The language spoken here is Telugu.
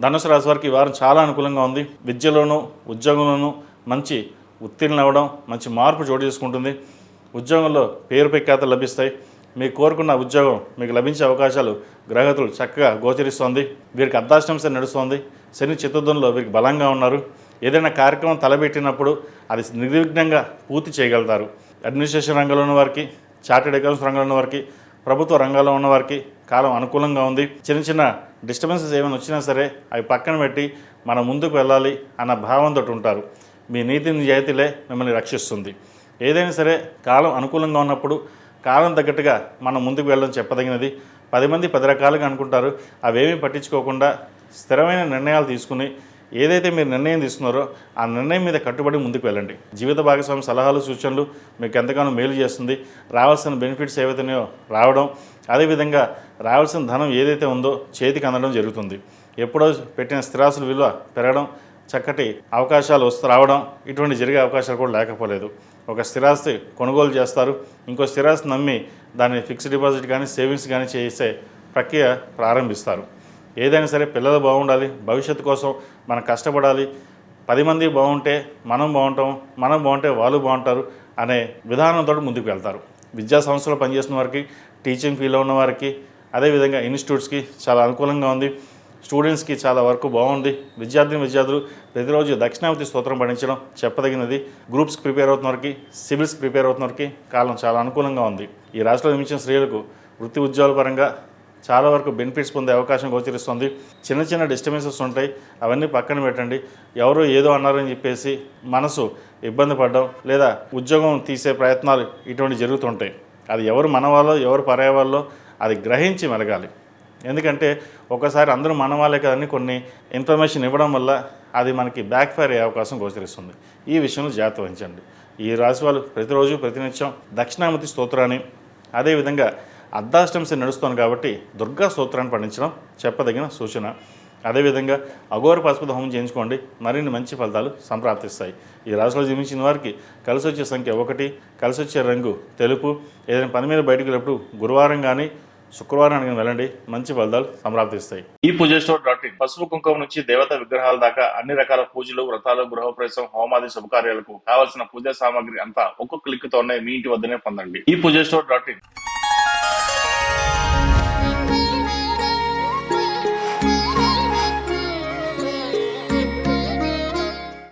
ధనుసు రాశి వారికి ఈ వారం చాలా అనుకూలంగా ఉంది. విద్యలోనూ ఉద్యోగంలోనూ మంచి ఉత్తీర్ణులు అవ్వడం, మంచి మార్పు చోటు చేసుకుంటుంది. ఉద్యోగంలో పేరు ప్రఖ్యాతలు లభిస్తాయి. మీకు కోరుకున్న ఉద్యోగం మీకు లభించే అవకాశాలు గ్రహగతులు చక్కగా గోచరిస్తోంది. వీరికి అర్ధాష్టమ నడుస్తోంది. శని చతుర్థంలో వీరికి బలంగా ఉన్నారు. ఏదైనా కార్యక్రమం తలబెట్టినప్పుడు అది నిర్విఘ్నంగా పూర్తి చేయగలుగుతారు. అడ్మినిస్ట్రేషన్ రంగంలో ఉన్న వారికి, చార్టెడ్ అకౌంట్స్ రంగంలో ఉన్న వారికి, ప్రభుత్వ రంగాల్లో ఉన్న వారికి కాలం అనుకూలంగా ఉంది. చిన్న చిన్న డిస్టర్బెన్సెస్ ఏమైనా వచ్చినా సరే అవి పక్కన పెట్టి మనం ముందుకు వెళ్ళాలి అన్న భావంతో ఉంటారు. మీ నీతి నిజాయితీలే మిమ్మల్ని రక్షిస్తుంది. ఏదైనా సరే కాలం అనుకూలంగా ఉన్నప్పుడు కాలం తగ్గట్టుగా మనం ముందుకు వెళ్ళడం చెప్పదగినది. 10 మంది 10 రకాలుగా అనుకుంటారు. అవేమీ పట్టించుకోకుండా స్థిరమైన నిర్ణయాలు తీసుకుని ఏదైతే మీరు నిర్ణయం తీసుకున్నారో ఆ నిర్ణయం మీద కట్టుబడి ముందుకు వెళ్ళండి. జీవిత భాగస్వామి సలహాలు సూచనలు మీకు ఎంతగానో మేలు చేస్తుంది. రావాల్సిన బెనిఫిట్స్ ఏవైతున్నాయో రావడం, అదేవిధంగా రావాల్సిన ధనం ఏదైతే ఉందో చేతికి అందడం జరుగుతుంది. ఎప్పుడో పెట్టిన స్థిరాస్తుల విలువ పెరగడం, చక్కటి అవకాశాలు రావడం, ఇటువంటి జరిగే అవకాశాలు కూడా లేకపోలేదు. ఒక స్థిరాస్తి కొనుగోలు చేస్తారు, ఇంకో స్థిరాస్తి నమ్మి దాన్ని ఫిక్స్డ్ డిపాజిట్ కానీ సేవింగ్స్ కానీ చేసే ప్రక్రియ ప్రారంభిస్తారు. ఏదైనా సరే పిల్లలు బాగుండాలి, భవిష్యత్తు కోసం మనం కష్టపడాలి. 10 మంది బాగుంటే మనం బాగుంటాం, మనం బాగుంటే వాళ్ళు బాగుంటారు అనే విధానంతో ముందుకు వెళ్తారు. విద్యా సంస్థలో పనిచేసిన వారికి, టీచింగ్ ఫీల్డ్లో ఉన్న వారికి, అదేవిధంగా ఇన్స్టిట్యూట్స్కి చాలా అనుకూలంగా ఉంది. స్టూడెంట్స్కి చాలా వరకు బాగుంది. విద్యార్థులు ప్రతిరోజు దక్షిణావతి స్తోత్రం పఠించడం చెప్పదగినది. గ్రూప్స్కి ప్రిపేర్ అవుతున్న వారికి, సివిల్స్కి ప్రిపేర్ అవుతున్న వారికి కాలం చాలా అనుకూలంగా ఉంది. ఈ రాష్ట్రంలో నిర్మించిన స్త్రీలకు వృత్తి ఉద్యోగాల పరంగా చాలా వరకు బెనిఫిట్స్ పొందే అవకాశం గోచరిస్తుంది. చిన్న చిన్న డిస్టర్బెన్సెస్ ఉంటాయి, అవన్నీ పక్కన పెట్టండి. ఎవరో ఏదో అన్నారని చెప్పేసి మనసు ఇబ్బంది పడడం లేదా ఉద్యోగం తీసే ప్రయత్నాలు ఇటువంటి జరుగుతుంటాయి. అది ఎవరు మన వాళ్ళో ఎవరు పరాయ వాళ్ళో అది గ్రహించి మెలగాలి. ఎందుకంటే ఒకసారి అందరూ మన వాళ్ళే కదని కొన్ని ఇన్ఫర్మేషన్ ఇవ్వడం వల్ల అది మనకి బ్యాక్ ఫైర్ అయ్యే అవకాశం గోచరిస్తుంది. ఈ విషయంలో జాగ్రత్త వహించండి. ఈ రాశి వాళ్ళు ప్రతిరోజు ప్రతినిత్యం దక్షిణామూర్తి స్తోత్రాన్ని, అదేవిధంగా అర్ధాష్టమ శని నడుస్తుంది కాబట్టి దుర్గా స్తోత్రాన్ని పఠించడం చెప్పదగిన సూచన. అదేవిధంగా అఘోర పాశుపత హోమం చేయించుకోండి, మరిన్ని మంచి ఫలితాలు సంప్రాప్తిస్తాయి. ఈ రాశిలో జన్మించిన వారికి కలిసి వచ్చే సంఖ్య 1, కలిసి వచ్చే రంగు తెలుపు. ఏదైనా పని మీద బయటకు వెళ్ళినప్పుడు గురువారం కానీ శుక్రవారానికి వెళ్ళండి, మంచి ఫలితాలు సంప్రాప్తిస్తాయి. ఈ పూజస్టోర్.in పసుపు కుంకుమ నుంచి దేవతా విగ్రహాల దాకా అన్ని రకాల పూజలు, వ్రతాలు, గృహప్రవేశం, హోమాది శుభకార్యాలకు కావాల్సిన పూజా సామాగ్రి అంతా ఒక్కొక్క క్లిక్ తోనే మీ ఇంటి వద్దనే పొందండి. ఈ పూజస్టోర్.in